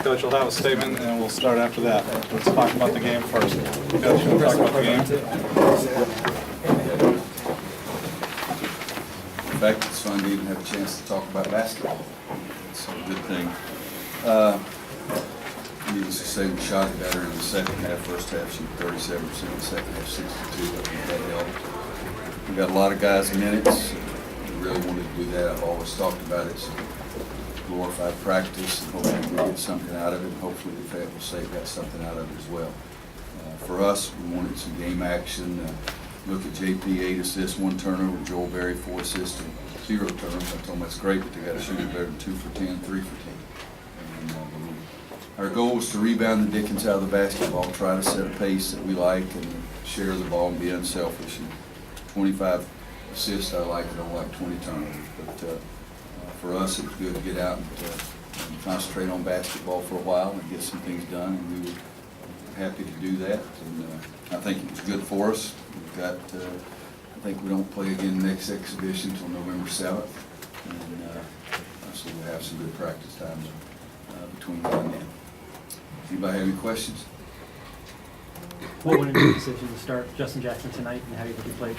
Coach will have a statement, and we'll start after that. Let's talk about the game first. Coach, you want to talk about the game? In fact, it's fun to even have a chance to talk about basketball. It's a good thing. Needless to say, we shot it better in the second half. First half, shoot 37%. The second half, 62%. I think that helped. We got a lot of guys minutes. We really wanted to do that. I've always talked about it. It's a glorified practice, and hopefully we get something out of it. And hopefully the Fayetteville State got something out of it as well. For us, we wanted some game action. Look at JP, 8 assists, 1 turnover. Joel Berry, 4 assists and 0 turnovers. I told them that's great, but they got to shoot it better than 2 for 10, 3 for 10. And, our goal was to rebound the Dickens out of the basketball, try to set a pace that we like, and share the ball and be unselfish. And 25 assists, I like. I don't like 20 turnovers. But for us, it was good to get out and concentrate on basketball for a while and get some things done. And we were happy to do that. And I think it was good for us. We've got, I think we don't play again next exhibition until November 7th. And so we'll have some good practice times between now and then. Anybody have any questions? What went into the decision to start Justin Jackson tonight, and how do you think he played?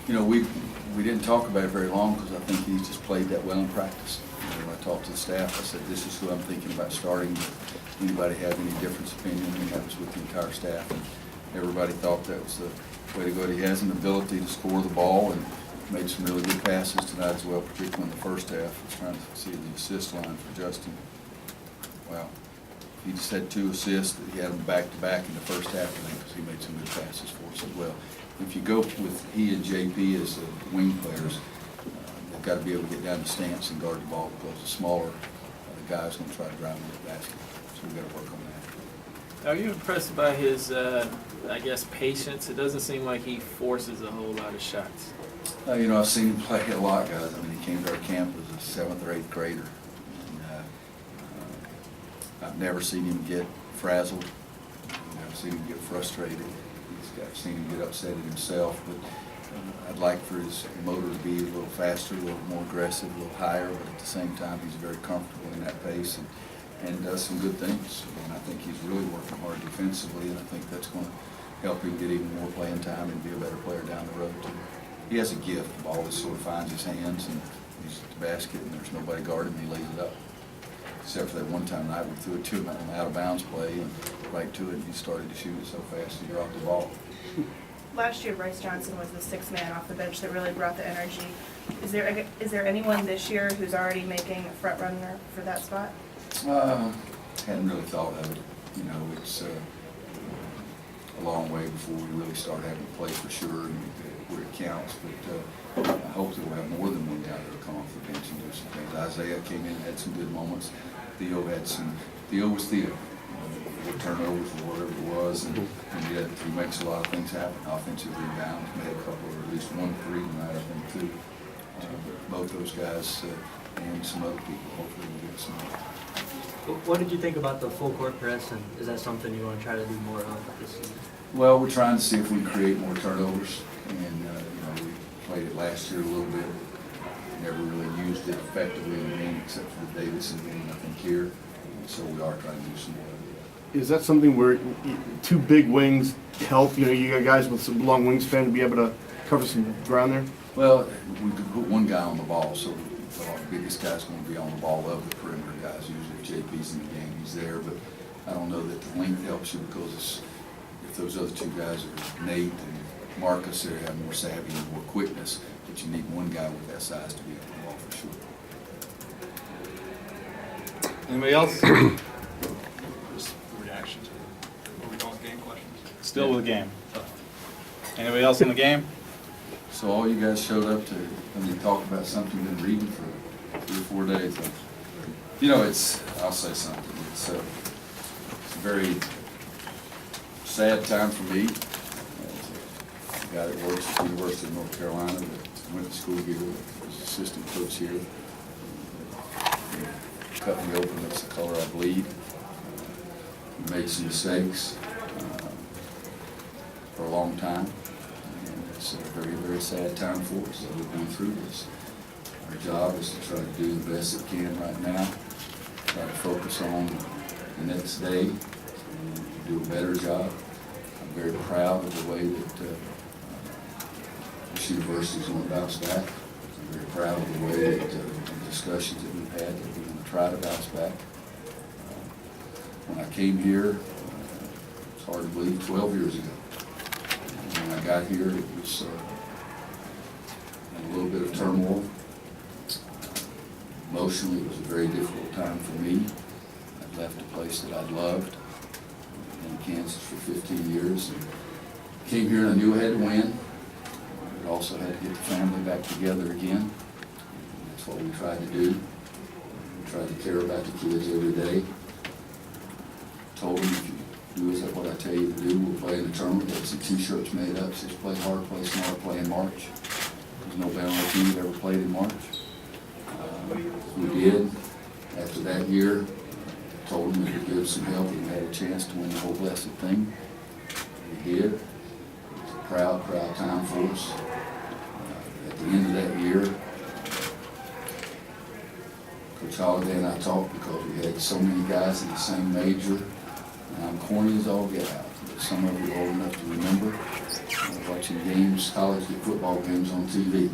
You know, we didn't talk about it very long because I think he's just played that well in practice. You know, when I talked to the staff, I said, this is who I'm thinking about starting. Anybody have any different opinion? And that was with the entire staff. And everybody thought that was the way to go. He has an ability to score the ball and made some really good passes tonight as well, particularly in the first half. I was trying to see the assist line for Justin. Wow. He just had 2 assists. He had them back-to-back in the first half, I think, because he made some good passes for us as well. If you go with he and JP as the wing players, they've got to be able to get down the stance and guard the ball, because the smaller guy's going to try to drive into the basket. So we've got to work on that. Are you impressed by his, I guess, patience? It doesn't seem like he forces a whole lot of shots. You know, I've seen him play a lot, guys. I mean, he came to our camp as a 7th or 8th grader. I've never seen him get frazzled. I've never seen him get frustrated. I've seen him get upset at himself. But I'd like for his motor to be a little faster, a little more aggressive, a little higher. But at the same time, he's very comfortable in that pace and does some good things. And I think he's really working hard defensively, and I think that's going to help him get even more playing time and be a better player down the road too. He has a gift. The ball just sort of finds his hands, and he's at the basket, and there's nobody guarding him. He lays it up. Except for that one time night we threw it to him on an out-of-bounds play and right to it, and he started to shoot it so fast he dropped the ball. Last year, Bryce Johnson was the 6th man off the bench that really brought the energy. Is there anyone this year who's already making a front runner for that spot? Hadn't really thought of it. You know, it's a long way before we really start having to play for sure and where it counts. But I hope that we'll have more than one guy that'll come off the bench and do some things. Isaiah came in and had some good moments. Theo was Theo. 4 turnovers or whatever it was, and yet he makes a lot of things happen. Offensive rebounds, made a couple, or at least 1 3 tonight, I think, too. Both those guys and some other people, hopefully we'll get some more. What did you think about the full court press, and is that something you want to try to do more of this season? Well, we're trying to see if we can create more turnovers, and you know, we played it last year a little bit. Never really used it effectively in the game except for the Davidson game, I think, here. So we are trying to do some more of it. Is that something where 2 big wings help? You know, you got guys with some long wingspan to be able to cover some ground there? Well, we could put one guy on the ball, so our biggest guy's going to be on the ball of the perimeter guys. Usually if JP's in the game, he's there, but I don't know that the length helps you, because if those other 2 guys are Nate and Marcus, they have more savvy and more quickness, but you need one guy with that size to be on the ball for sure. Anybody else? Just reactions. Are we going with game questions? Still with the game. Anybody else in the game? So all you guys showed up to, when they talk about something you've been reading for 3 or 4 days. You know, I'll say something. It's a very sad time for me. As a guy that works at the University of North Carolina, that went to school here, was assistant coach here. Cut me open, that's the color I bleed. Made some mistakes for a long time. And it's a very, very sad time for us that we're going through this. Our job is to try to do the best it can right now, try to focus on the next day and do a better job. I'm very proud of the way that this university's going to bounce back. I'm very proud of the way that the discussions that we've had, that we're going to try to bounce back. When I came here, it's hard to believe, 12 years ago. And when I got here, it was in a little bit of turmoil. Emotionally, it was a very difficult time for me. I'd left a place that I'd loved in Kansas for 15 years. And came here and I knew I had to win. But also had to get the family back together again. And that's what we tried to do. We tried to care about the kids every day. Told them, if you do what I tell you to do, we'll play in the tournament. There's some t-shirts made up, says play hard, play smart, play in March. There's no band on the team that ever played in March. We did. After that year, told them we could give some help and we had a chance to win the whole blessed thing. We did. It was a proud time for us. At the end of that year, Coach Holliday and I talked because we had so many guys in the same major. And I'm corny as all get out, but some of you are old enough to remember watching games, college football games on TV.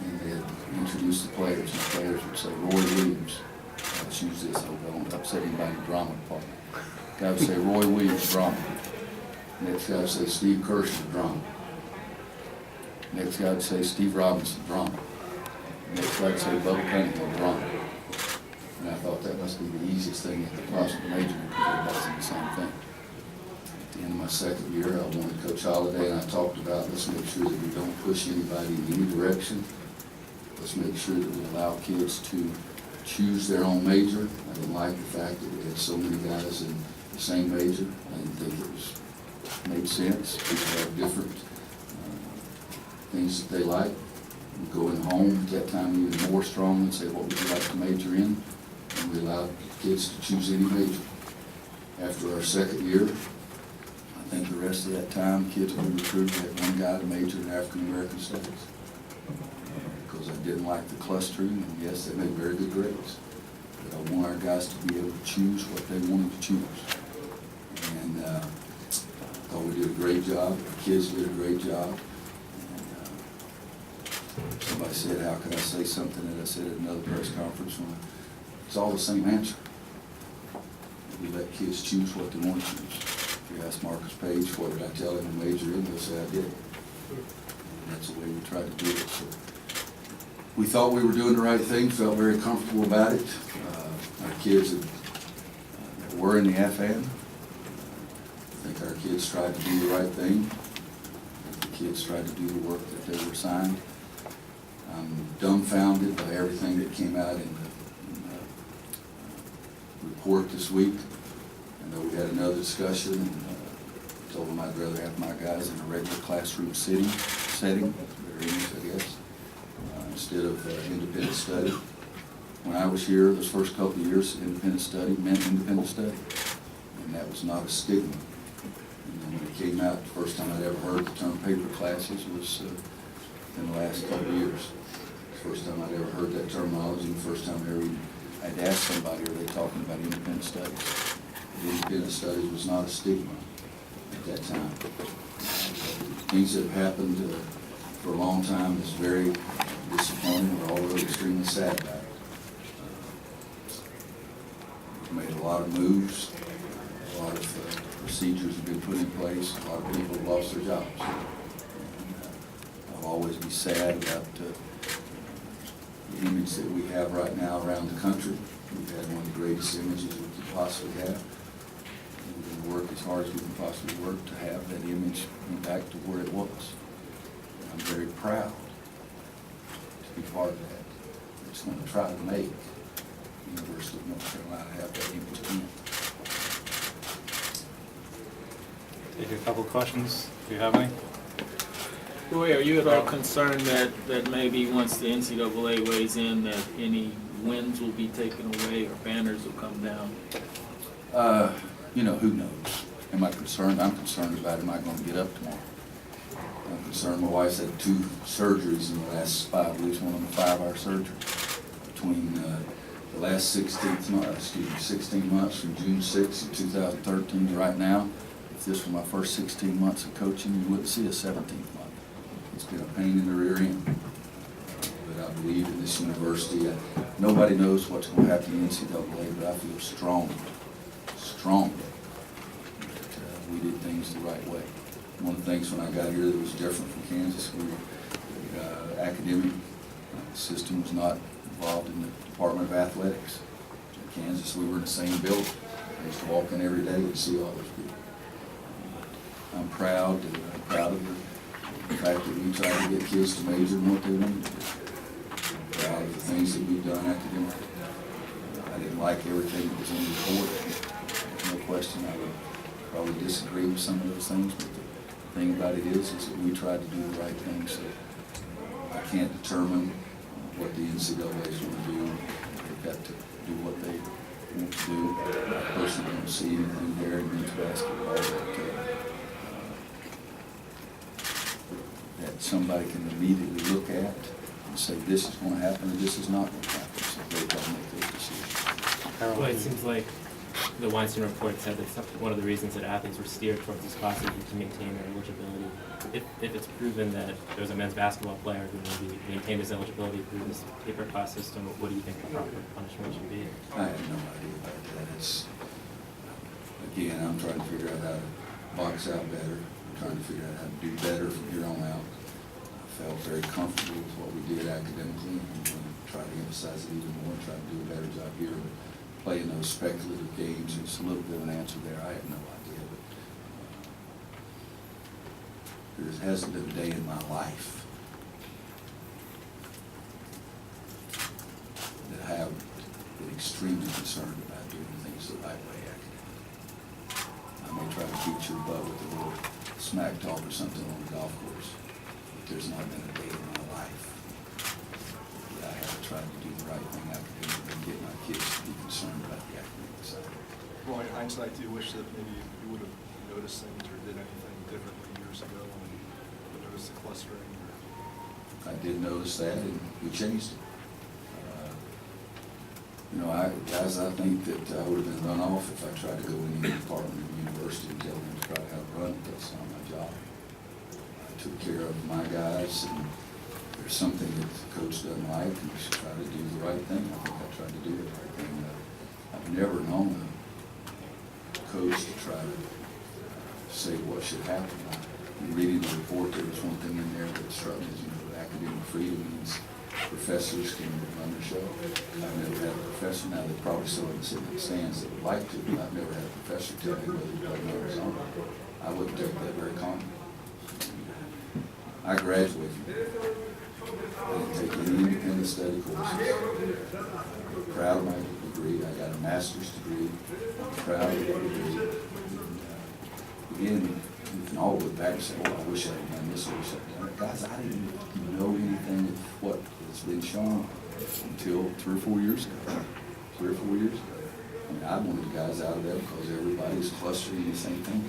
And they'd introduce the players, and the players would say, Roy Williams. Let's use this, I hope I don't upset anybody in the drama department. Guy would say, Roy Williams, drama. Next guy would say, Steve Kirshner, drama. Next guy would say, Steve Robinson, drama. Next guy would say, Bubba Cunningham, drama. And I thought that must be the easiest thing at the possible major because everybody's in the same thing. At the end of my second year, I wanted Coach Holliday and I talked about, let's make sure that we don't push anybody in any direction. Let's make sure that we allow kids to choose their own major. I didn't like the fact that we had so many guys in the same major. I didn't think it made sense. People have different things that they like. We go in home at that time even more strongly and say, what would you like to major in? And we allowed kids to choose any major. After our second year, I think the rest of that time, kids we recruited had one guy to major in African American Studies. Because I didn't like the clustering, and yes, they made very good grades. But I want our guys to be able to choose what they wanted to choose. And I thought we did a great job, the kids did a great job. And somebody said, how could I say something that I said at another press conference when it's all the same answer. We let kids choose what they want to choose. If you ask Marcus Page, what did I tell him to major in, he'll say I did. And that's the way we tried to do it. So we thought we were doing the right thing, felt very comfortable about it. Our kids that were in the AFAN, I think our kids tried to do the right thing. The kids tried to do the work that they were assigned. I'm dumbfounded by everything that came out in the report this week. I know we had another discussion and told them I'd rather have my guys in a regular classroom setting, very easy, I guess, instead of independent study. When I was here, those first couple of years, independent study meant independent study, and that was not a stigma. And then when it came out, the first time I'd ever heard the term paper classes was in the last couple of years. The first time I'd ever heard that terminology, the first time I'd asked somebody, are they talking about independent studies? Independent studies was not a stigma at that time. Things that have happened for a long time is very disappointing. We're all really extremely sad about it. We've made a lot of moves, a lot of procedures have been put in place, a lot of people have lost their jobs. I'll always be sad about the image that we have right now around the country. We've had one of the greatest images we could possibly have. And we're going to work as hard as we can possibly work to have that image back to where it was. And I'm very proud to be part of that. It's going to try to make the University of North Carolina have that image again. Take a couple questions, if you have any. Roy, are you at all concerned that maybe once the NCAA weighs in that any wins will be taken away or banners will come down? Who knows? Am I concerned? I'm concerned about am I going to get up tomorrow? I'm concerned. My wife's had 2 surgeries in the last 5 weeks, one of them a 5-hour surgery. Between the last 16 months from June 6th of 2013 to right now, if this were my first 16 months of coaching, you wouldn't see a 17th month. It's been a pain in the rear end. But I believe in this university. Nobody knows what's going to happen in the NCAA, but I feel strongly that we did things the right way. One of the things when I got here that was different from Kansas, the academic system was not involved in the Department of Athletics. In Kansas, we were in the same building. I used to walk in every day and see all those people. I'm proud of the fact that we try to get kids to major in what they want to do. I'm proud of the things that we've done academically. I didn't like everything that was in the report. There's no question I would probably disagree with some of those things, but the thing about it is that we tried to do the right thing, so I can't determine what the NCAA is going to do. They've got to do what they want to do. I personally don't see anything there in men's basketball that somebody can immediately look at and say this is going to happen or this is not going to happen. So they've got to make those decisions. Well, it seems like the Weinstein report said that one of the reasons that athletes were steered towards this classes was to maintain their eligibility. If it's proven that there's a men's basketball player who maybe maintained his eligibility through this paper class system, what do you think the proper punishment should be? I have no idea about that. Again, I'm trying to figure out how to box out better. I'm trying to figure out how to do better from here on out. I felt very comfortable with what we did academically, and I'm going to try to emphasize it even more, try to do a better job here. But playing those speculative games, it's a little bit of an answer there. I have no idea. But there hasn't been a day in my life that I have been extremely concerned about doing things the right way academically. I may try to beat your butt with a little smack talk or something on the golf course, but there's not been a day in my life that I haven't tried to do the right thing academically and get my kids to be concerned about the academic side. Well, in hindsight, do you wish that maybe you would have noticed things or did anything differently years ago when you noticed the clustering? I did notice that, and we changed it. Guys, I think that I would have been run off if I tried to go in any department of the university and tell them to try how to run it. That's not my job. I took care of my guys, and if there's something that the coach doesn't like, and we should try to do the right thing. I think I tried to do the right thing. I've never known a coach to try to say what should happen. In reading the report, there was one thing in there that struck me as, academic freedom means professors can run the show. I've never had a professor, now they probably still haven't sitting in the stands that would like to, but I've never had a professor tell me whether to play on his own. I wouldn't take that very calmly. I graduated. I didn't take any independent study courses. I'm proud of my degree. I got a master's degree. I'm proud of that degree. Again, you can all look back and say, oh, I wish I had done this, I wish I had done that. Guys, I didn't know anything of what has been shown until 3 or 4 years ago. 3 or 4 years ago. I mean, I wanted the guys out of there because everybody's clustering the same thing.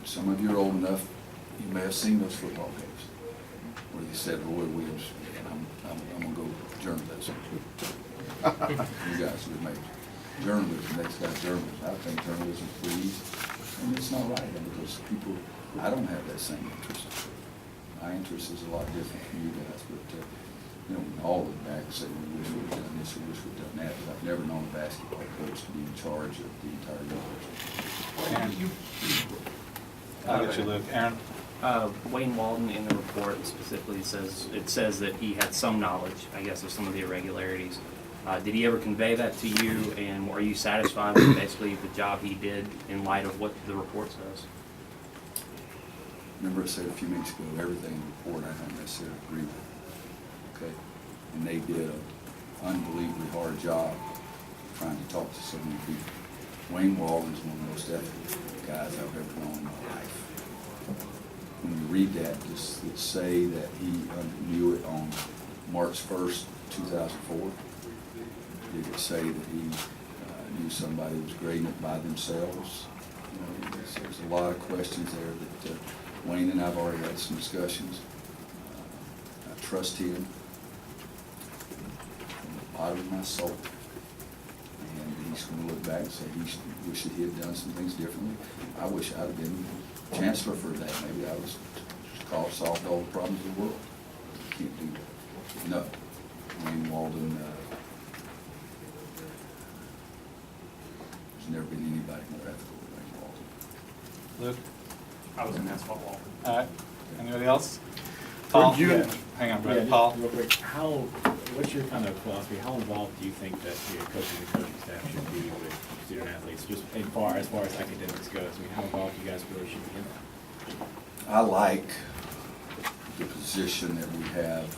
Some of you are old enough, you may have seen those football games where you said Roy Williams, and I'm going to go journalism. You guys would make journalism, next guy journalism. I think journalism, please. And it's not right, because people, I don't have that same interest. My interest is a lot different from you guys, but, we can all look back and say, we wish we'd done this, we wish we'd done that, but I've never known a basketball coach to be in charge of the entire university. I'll get you, Luke. Aaron? Wayne Walden in the report specifically says that he had some knowledge, I guess, of some of the irregularities. Did he ever convey that to you, and are you satisfied with basically the job he did in light of what the report says? Remember I said a few minutes ago, everything in the report I don't necessarily agree with. Okay? And they did an unbelievably hard job trying to talk to so many people. Wayne Walden is one of the most ethical guys I've ever known in my life. When you read that, just say that he knew it on March 1st, 2004. Did it say that he knew somebody was grading it by themselves? There's a lot of questions there that Wayne and I have already had some discussions. I trust him. From the bottom of my soul. And he's gonna look back and say, he wish that he had done some things differently. I wish I'd have been chancellor for a day. Maybe I was solved all the problems of the world. Can't do that. No. Wayne Walden, there's never been anybody more ethical than Wayne Walden. Luke? I was in asphalt wall. All right. Anybody else? Paul? Would you- Yeah. Hang on, Yeah, Brett. just Paul? real quick, what's your kind of philosophy, how involved do you think that your coaching staff should be with student athletes, just as far as academics goes? I mean, how involved you guys really should be in that? I like the position that we have.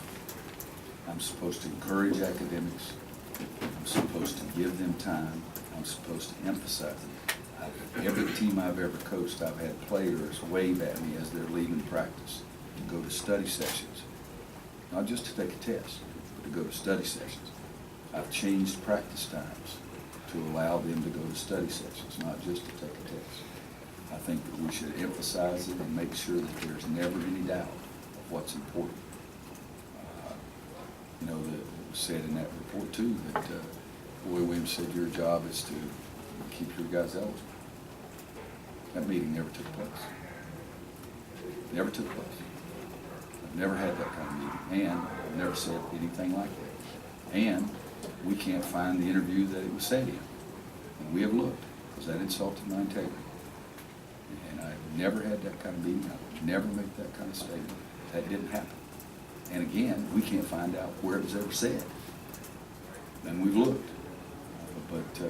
I'm supposed to encourage academics. I'm supposed to give them time. I'm supposed to emphasize it. Every team I've ever coached, I've had players wave at me as they're leaving practice to go to study sessions. Not just to take a test, but to go to study sessions. I've changed practice times to allow them to go to study sessions, not just to take a test. I think that we should emphasize it and make sure that there's never any doubt of what's important. You know, it was said in that report too, that Roy Williams said your job is to keep your guys eligible. That meeting never took place. Never took place. I've never had that kind of meeting, and I've never said anything like that. And we can't find the interview that it was said in. And we have looked, because that insulted my integrity. And I've never had that kind of meeting. I would never make that kind of statement. That didn't happen. And again, we can't find out where it was ever said. And we've looked. But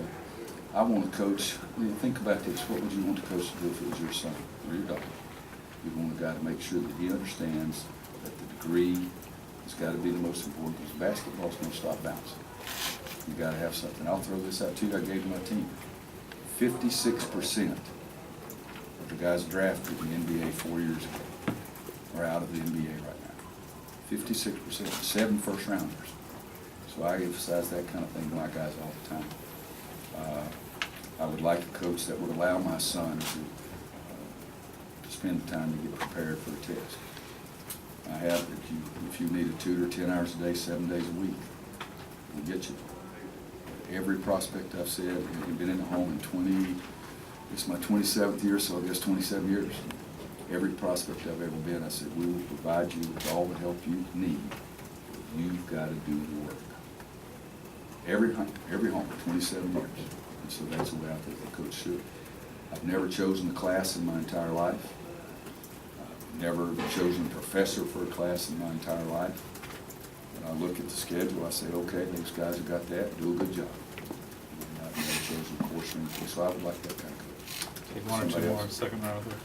I want to coach, think about this, what would you want the coach to do if it was your son or your daughter? You want a guy to make sure that he understands that the degree has got to be the most important, because basketball's going to stop bouncing. You got to have something. I'll throw this out too, I gave to my team. 56% of the guys drafted in the NBA 4 years ago are out of the NBA right now. 56%, 7 first rounders. So I emphasize that kind of thing to my guys all the time. I would like a coach that would allow my son to spend the time to get prepared for a test. I have, if you need a tutor 10 hours a day, 7 days a week, we'll get you. Every prospect I've said, I've been in the home in this is my 27th year, so I guess 27 years. Every prospect I've ever been, I said, we will provide you with all the help you need. You've got to do the work. Every home, 27 years. And so that's the way I think the coach should. I've never chosen a class in my entire life. I've never chosen a professor for a class in my entire life. When I look at the schedule, I say, okay, those guys have got that, do a good job. And I've never chosen a course or anything, so I would like that kind of coach. Take one or two Somebody more, else. second row there.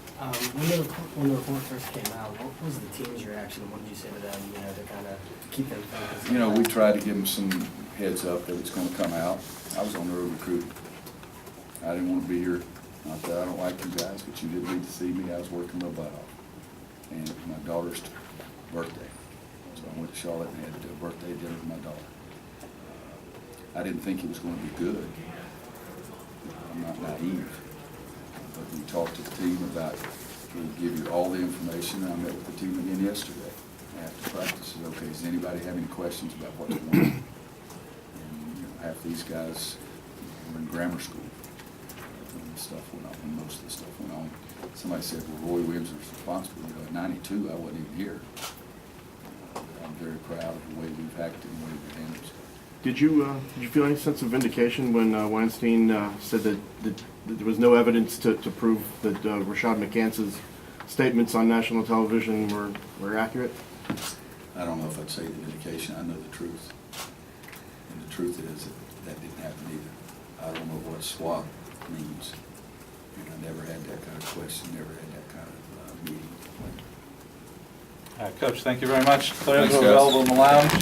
When the report first came out, what was the team's reaction? What did you say to them, to kind of keep them focused? You know, we tried to give them some heads up that it's going to come out. I was on the road recruiting. I didn't want to be here. Not that I don't like you guys, but you didn't need to see me. I was working my butt off. And it was my daughter's birthday. So I went to Charlotte and had a birthday dinner with my daughter. I didn't think it was going to be good. I'm not naive. But we talked to the team about, we'll give you all the information. I met with the team again yesterday after practice. Said, okay, does anybody have any questions about what's going on? And half these guys were in grammar school when the stuff went on, when most of the stuff went on. Somebody said, well, Roy Williams was responsible. In '92, I wasn't even here. I'm very proud of the way we've acted and the way we've handled stuff. Did you feel any sense of vindication when Weinstein said that there was no evidence to prove that Rashad McCance's statements on national television were accurate? I don't know if I'd say the vindication. I know the truth. And the truth is that didn't happen either. I don't know what SWAT means. And I never had that kind of question, never had that kind of meeting. All right, Coach, thank you very much. Players Thanks, are guys. available in the lounge.